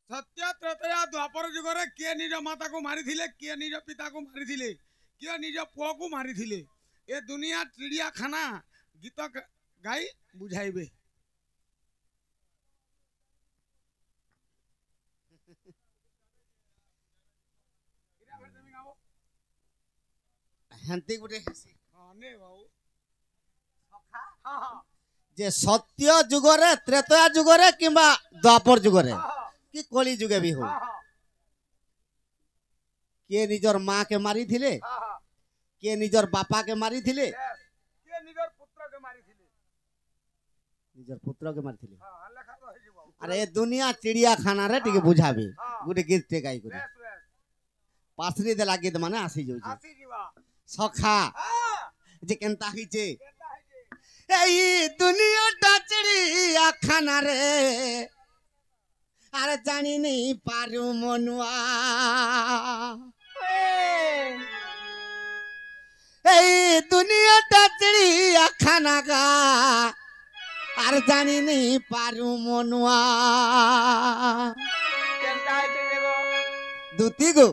सत्य त्रेतया द्वापर जुगरे किए निज माता को मारी थिले, किए निज पिता को मारी थिले, किए निज पुओ को मारी थिले। ए दुनिया चिड़िया खाना गीत गाई बुझाइबे। हेंती गुटे हां ने बाबू जे सत्य जुगरे त्रेतया जुगरे किंबा द्वापर जुगरे कि कली जुगे भी हो के निजर माँ के मारी थिले, के निजर बापा के मारी थिले, के निजर पुत्र के मारी थिले, निजर पुत्र के मारी थिले। हां लेखा तो हे बाबू। अरे दुनिया चिड़िया खाना रे टिके बुझाबे गुटे गीत टे गाई करे पासरी देला गीत माने आसी जाउ आसी जीवा सखा जे केनता हिचे एई दुनिया टा चिड़िया खाना रे अरे जानी नहीं पारू मनुआ एई दुनिया टा चिड़िया खाना का अरे जानी नहीं पारू मनुआ दुती गो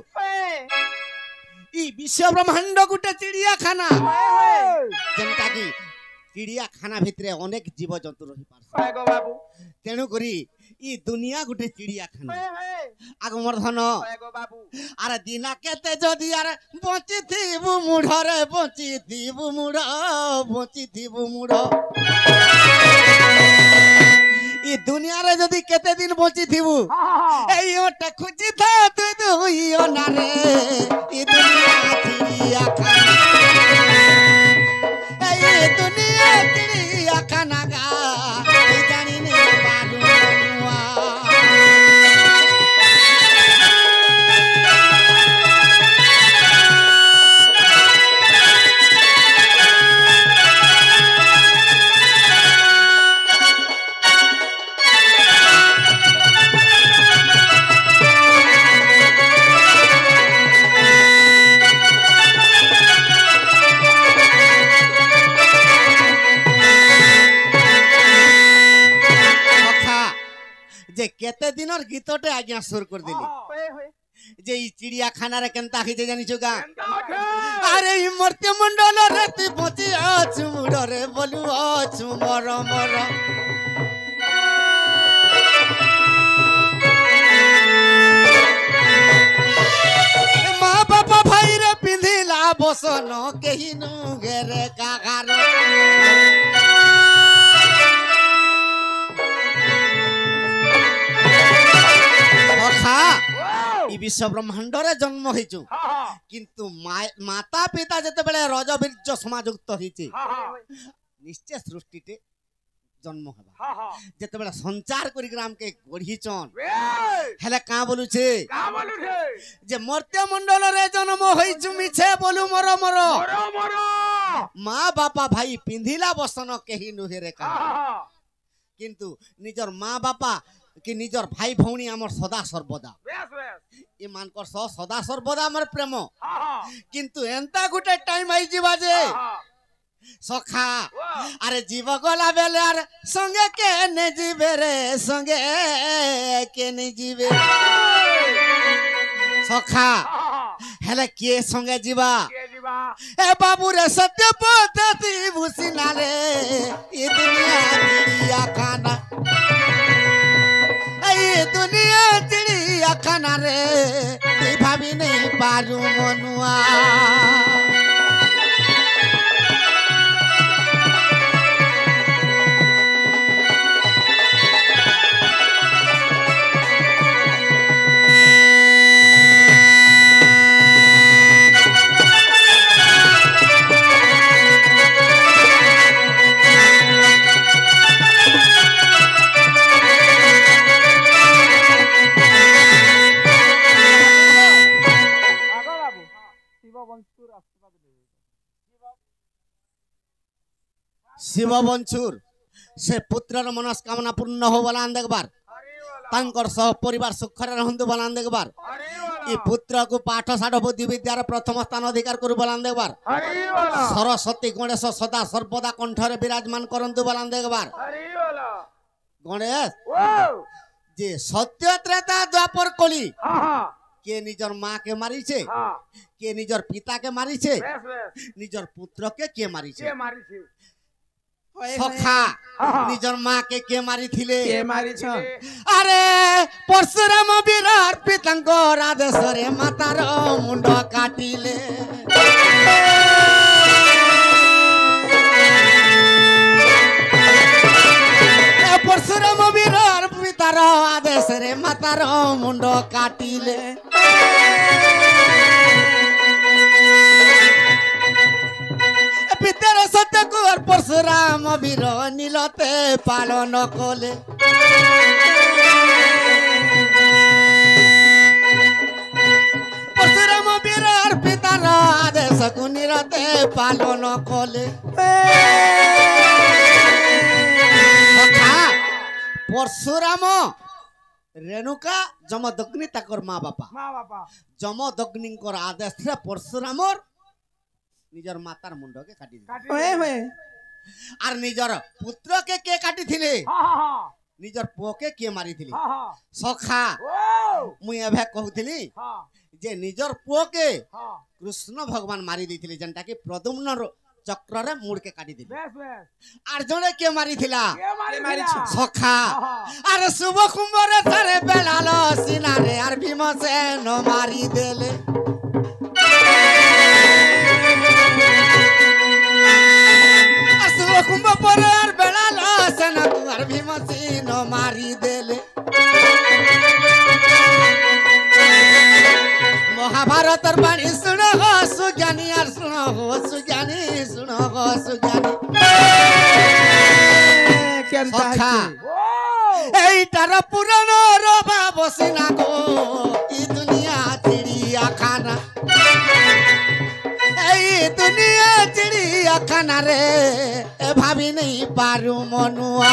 ई विश्व ब्रह्मांड गुटे चिड़िया खाना जेनटा की चिड़िया खाना भितरे अनेक जीव जंतु रही पारछ बाबू। तेणु करी ई दुनिया गुटे चिड़िया खाना आग मर्धन बाबू अरे दिना केते जदि अरे बंची थीबु मुढ़ रे बंची थीबु मुढ़ बंची थीबु मुढ़ ई दुनिया रे जदि केते दिन बंची थीबु एई ओटा खुजी था तू दुइयो ना रे ई दुनिया चिड़िया खाना एई दुनिया चिड़िया खाना गा ई जानी नहीं पारू मनुआ जे केते दिनर गीतटे आज्ञा सुर कर दिली जे ई चिड़िया खाना रे केनता हिजे जानि छुगा अरे ई मर्त्य मंडल रे तू बची आछु मुड़ रे बोलु आछु मर मर माँ बापा भाई रे पिंधिला बसन केही नु घेरे कागार ई विश्व ब्रह्मांड रे जन्म होइछु किंतु माता पिता जते बेले रजबीर्य समाजुक्त होइछि निश्चय सृष्टिते जन्म हेबा जते बेले संचार करि ग्राम के गढ़ीचन हेले का बोलु छे जे मर्त्य मंडल रे जन्म होइछु मिछे बोलु मर मर माँ बापा भाई पिंधिला बसन केही नुहेरे का किंतु निजर माँ बापा कि निजर भाई भौणी आमर सदा सर्वदा ए मानकर सदा सर्वदा आमर प्रेम किंतु एंता गुटे टाइम आई जीवा जे सखा अरे जीव गला बेले अरे संगे के ने जीवे रे संगे के ने जीवे सखा हेले के संगे जीवा ए बाबू रे सत्य पद्धति भूसिना रे ई दुनिया चिड़िया खाना ए दुनिया चिड़िया खाना रे तू भाभी नहीं पारू मनुआ शिव बंचुर से पुत्रर मनस्कामना पूर्ण हो बलान देखबार तांकर सह परिवार सुखरे रहंतु बलान देखबार ई पुत्र को पाठ साठ बुद्धि विद्यार प्रथम स्थान अधिकार करू बलान देखबार सरस्वती गणेश सदा सर्वदा कंठरे विराजमान करंतु बलान देखबार गणेश যে সত্য ত্রেতা দ্বাপর কলি हाँ हाँ কে নিজর মাকে মারিছে हाँ কে নিজর পিতাকে মারিছে बेस बेस নিজর পুত্রকে কে মারিছে के मारी थी সখা हाँ हाँ নিজর মাকে কে মারিଥିଲେ কে মারিছ আরে পরশুরাম বীরার পিতাঙ্কর আদেশরে মাতার মুন্ড কাটিলে পরশুরাম বীরার পিতার আদেশরে মাতার মুন্ড কাটিলে পিতার সত্যকুর পরশুরাম বীর নীলতে পালন কলে পরশুরাম বীরার পিতার আদেশকু নীলতে পালন কলে পরশুরাম রেণুকা যমদগ্নি তাকর মা বাপা माँ बापा যমদগ্নিঙ্কর আদেশে পরশুরামর নিজর মাতার মুন্ডকে কাটি দিলে काटी হয়ে হয়ে আর নিজর পুত্রকে কে কাটিছিলে हाँ हाँ নিজর পুଅকে কে মারিଥିଲେ हाँ हाँ সখা ओ মুই এভে কହୁଥିଲି हाँ যে নিজর পুଅকে हाँ কৃষ্ণ ভগবান মারি ଦେଇଥିଲେ যেনটা কি প্রদ্যুম্নর চক্ରରେ মুড়কে কাটি দিলে बेस बेस আর জনে কে মারিଥିଲା के मारी मारी थी छो। সখা हाँ हाँ আরে শুভ কুম্ভরে তারে বেলাল সিনারে আর ভীমসেন মারি দেলে আর শুভ কুম্ভ পরে আর বেলাল সেন আর ভীমসেন মারি দেলে মহাভারতের বাণী শুনো গো সুজ্ঞানী আর শুনো গো সুজ্ঞানী শুনো গো সুজ্ঞানী কেনতা সখা হইছে ओ এইটার পুরাণ রবা বসিনা গো ই দুনিয়া চিড়িয়াখানা এই দুনিয়া চিড়িয়াখানা রে এ ভাবি নেই পারু মনুয়া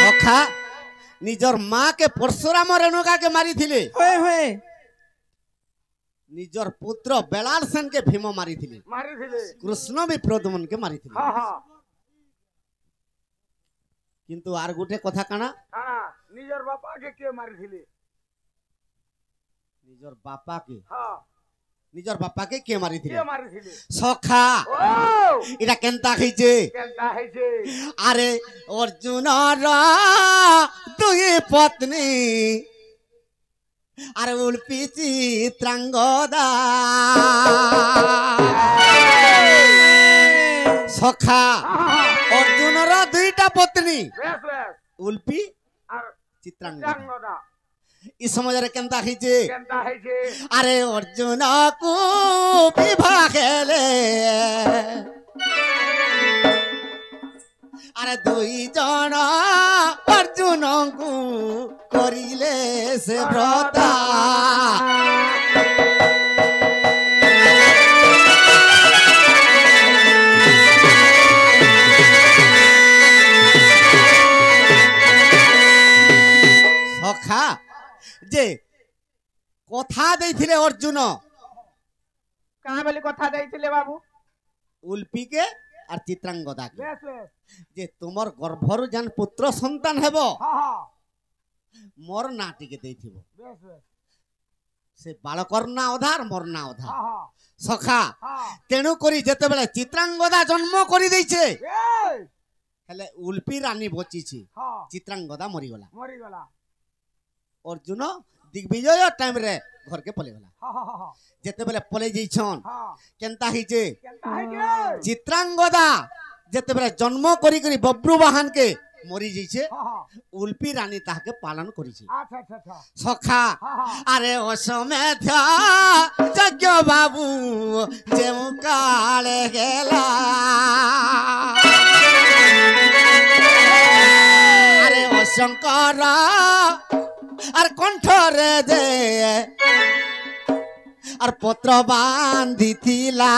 সখা নিজর মাকে পরশুরাম রেণুকাকে মারিଥିଲେ হয়ে হয়ে নিজর পুত্র বেলাল সেনকে ভীম মারিଥିଲେ मारी थी কৃষ্ণ বি প্রদ্যুম্নকে মারিଥିଲେ हाँ हाँ কিন্তু আর গোটে কথা কানা हाँ निजर बापा के मारी थी নিজর বাপাকে हाँ নিজর বাপাকে কে মারিଥିଲେ के मारी थी সখা ओ এটা কেনতা হইছে केनता है जे আরে অর্জুনর দুই পত্নী আর উল্পি চিত্রাঙ্গদা সখা हाँ हाँ অর্জুনর দুইটা পত্নী बेस बेस উল্পি और চিত্রাঙ্গদা रंगोदा ই সমাজরে কেনতা হইছে केनता है जे আরে অর্জুন কু বিবাহ খেলে আরে দুই জন অর্জুনଙ୍କୁ করিলে সে ব্রতা সখা যে কথা ଦେଇଥିଲେ অর্জুন কাহা বলি কথা দেইছিলে বাবু উল্পিকে আর চিত্রাঙ্গদাকে बेस बेस যে তোমার গর্ভর যেন পুত্র সন্তান হেব हाँ हाँ মোর না টিকে ଦେଇଥିବ बेस बेस সে বালকর না অধার মোর না অধার हाँ हाँ সখা हाँ তেণু করি যেতেবেলে চিত্রাঙ্গদা জন্ম করে ଦେଇছে ए হেলে উল্পি রানী বচিছে हाँ চিত্রাঙ্গদা মরিগলা मरी गला অর্জুন দিগ্বিজয় টাইম রে ঘরকে পলেগলা हाँ हाँ हाँ যেতেবেলে পলে যাইছন हाँ কেনতা হইছে केनता है जे চিত্রাঙ্গদা যেতেবেলে জন্ম করি করি বব্রু বাহানকে মরি যাইছে हाँ हाँ উল্পি রানী তাহাকে পালন করিছে अच्छा अच्छा अच्छा সখা हाँ हाँ আরে অসমেধ যজ্ঞ বাবু যে কালে গেলা আরে অশঙ্কর আর কণ্ঠরে যে আর পত্র বান্ধিছিলা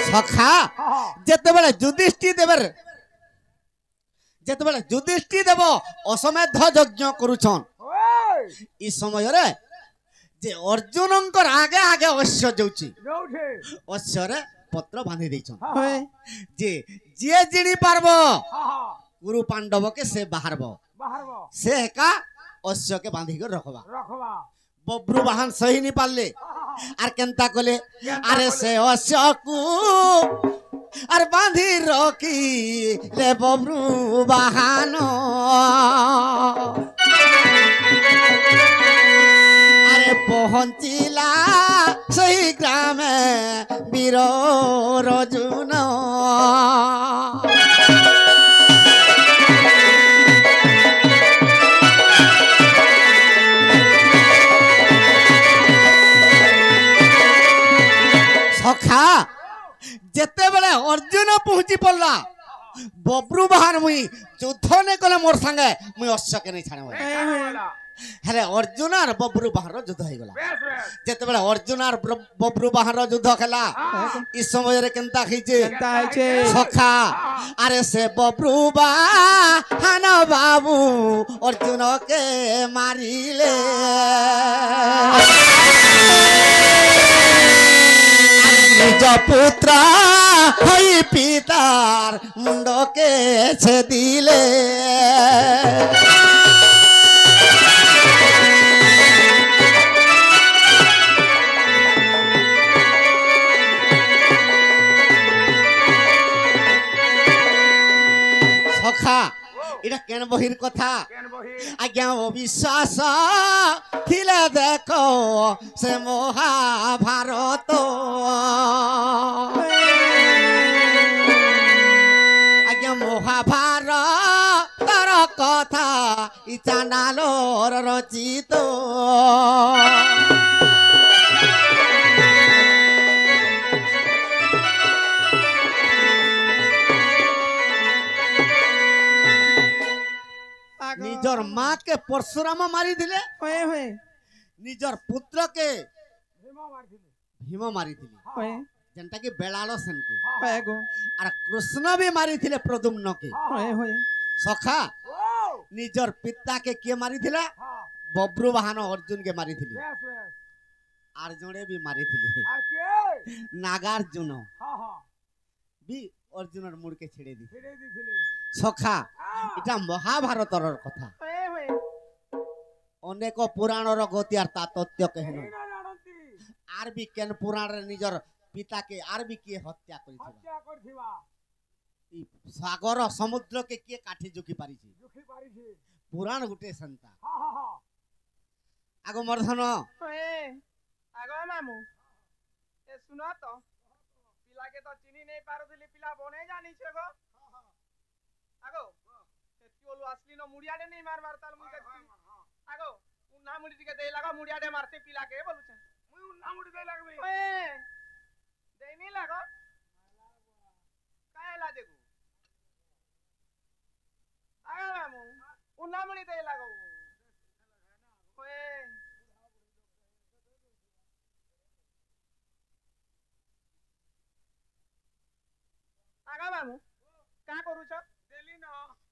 সখা যেতেবেলে যুধিষ্ঠি দেব অশ্বমেধ যজ্ঞ করুছন এই সময়রে যে অর্জুনঙ্কর আগে আগে অশ্ব যাଉଛି অশ্বরে পত্র বাঁধি ଦେଇଛନ୍ যে যে জিনি পারব গুরু পাণ্ডবকে সে বাহারব সে একা অশ্বকে বাঁধি করে রখবা বব্রু বাহন সহি নি পারলে আর কেনতা কলে আরে সে অশ্বকু আর বাঁধি রকি লে বব্রু বাহন আরে পহঞ্চিলা সেই গ্রামে বীর অর্জুন সখা যেতেবেলে অর্জুন পৌঁছি পড়লা বব্রু বাহান মুই যুদ্ধ নেই কলে মোর সাঙ্গে মুই অশ্বকে নেই ছাড়ব হ্যাঁ অর্জুন আর বব্রু বাহার যুদ্ধ হয়ে গলা যেতেবেলে অর্জুন আর বব্রু বাহার যুদ্ধ খেলা এই সময়ের কেনতা হইছে সখা আরে সে বব্রু বাহান বাবু অর্জুনকে মারিলে নিজ পুত্র হই পিতার মুন্ডকে ছেদিলে সখা এটা কেন বহির কথা আজ্ঞা অবিশ্বাস ছিলে দেখো সে মহাভারত আজ্ঞা মহাভারতর কথা ই চানালোর রচিত নিজর মা কে পরশুরাম মারি দিলে নিজর পুত্র কে ভীম মারি দিলে যেটা কি বেড়াল সেনকে আর কৃষ্ণ भी মারি দিলে প্রদ্যুম্ন কে সখা নিজর পিতা কে কে মারি দিলা বব্রু বাহন অর্জুন কে মারি দিলে আর জনে भी মারি দিলে নাগার্জুন भी অর্জুনের মুড়কে ছেড়ে দিলে সখা এটা মহাভারতর কথা অনেক পুরাণর গতি আর তা তথ্য কেন আর বি কেন পুরাণের নিজর পিতাকে আর বি কিয়ে হত্যা করিছিবা এই সাগর সমুদ্রকে কিয়ে কাঠি ঝুঁকি পারিছে পুরাণ গুটে সন্তা আগো মর্ধন আগো মামু এ শুনো তো পিলাকে তো চিনি নেই পারুছিলি পিলা বনে জানিছে গো আগো সেটিওলু আসলি ন মুড়িয়াডে নেই মার মারতাল মুই দেখছি আগো উন্না মুড়ি দিকে দেই লাগা মুড়িয়াডে মারতে পিলাকে বলুছে মুই উন্না মুড়ি দেই লাগবে দেই নি লাগো কায়লা দেখু আগো মামু উন্না মুড়ি দেই লাগো আগা মামু কা କରୁଛ ଦେଲି ନ